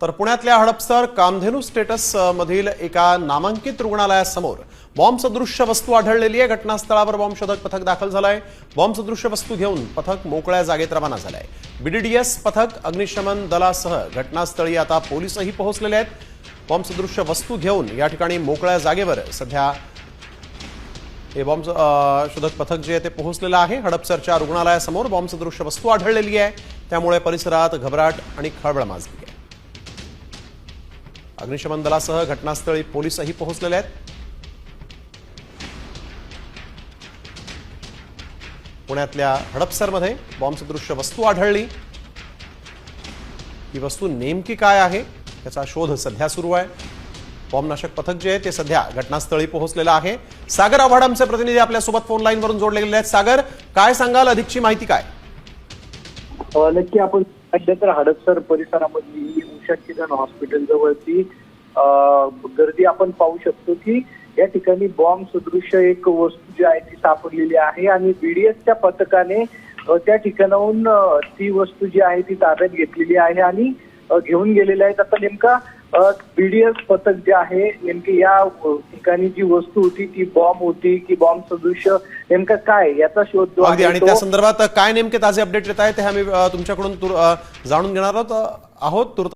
तर पुण्यातल्या हडपसर कामधेनू स्टेटस मधील एका नामांकित रुग्णालयासमोर बॉम्ब सदृश्य वस्तू आढळलेली आहे। घटनास्थळावर बॉम्ब शोधक पथक दाखल झालंय। बॉम्ब सदृश्य वस्तू घेऊन पथक मोकळ्या जागेत रवाना झालंय। बीडीडीएस पथक अग्निशमन दलासह घटनास्थळी आता पोलीसही पोहोचलेले आहेत। बॉम्ब सदृश्य वस्तू घेऊन या ठिकाणी मोकळ्या जागेवर सध्या हे बॉम्ब शोधक पथक जे ते पोहोचलेलं आहे। हडपसरच्या रुग्णालयासमोर बॉम्ब सदृश्य वस्तू आढळलेली आहे, त्यामुळे परिसरात घबराट आणि खळबळ माजली आहे। अग्निशमन दलासह घटनास्थळी पोलीसही पोहोचलेले आहेत। पुण्यातल्या हडपसरमध्ये बॉम्ब सदृश्य वस्तू आढळली। ही वस्तू नेमकी काय आहे याचा शोध सध्या सुरू आहे। बॉम्बनाशक पथक जे आहे ते सध्या घटनास्थळी पोहोचलेलं आहे। सागर आव्हाड आमचे प्रतिनिधी आपल्यासोबत फोन लाईन वरून जोडले गेलेले आहेत। सागर, काय सांगाल, अधिकची माहिती काय? नक्की आपण तर हडपसर परिसरामधली उषा किरण हॉस्पिटल जवळची गर्दी आपण पाहू शकतो की या ठिकाणी बॉम्ब सदृश्य एक वस्तू जी आहे ती सापडलेली आहे आणि बीडीएसच्या पथकाने त्या ठिकाणाहून ती वस्तू जी आहे ती ताब्यात घेतलेली आहे आणि घेऊन गेलेले आहेत। आता नेमका बीडीएस पथक जे आहे नेमकी या ठिकाणी जी वस्तू होती ती बॉम्ब होती की बॉम्ब सदृश्य नेमका काय याचा शोध आणि त्या संदर्भात काय नेमके ताजे अपडेट येत आहेत ते आम्ही तुमच्याकडून जाणून घेणार आहोत।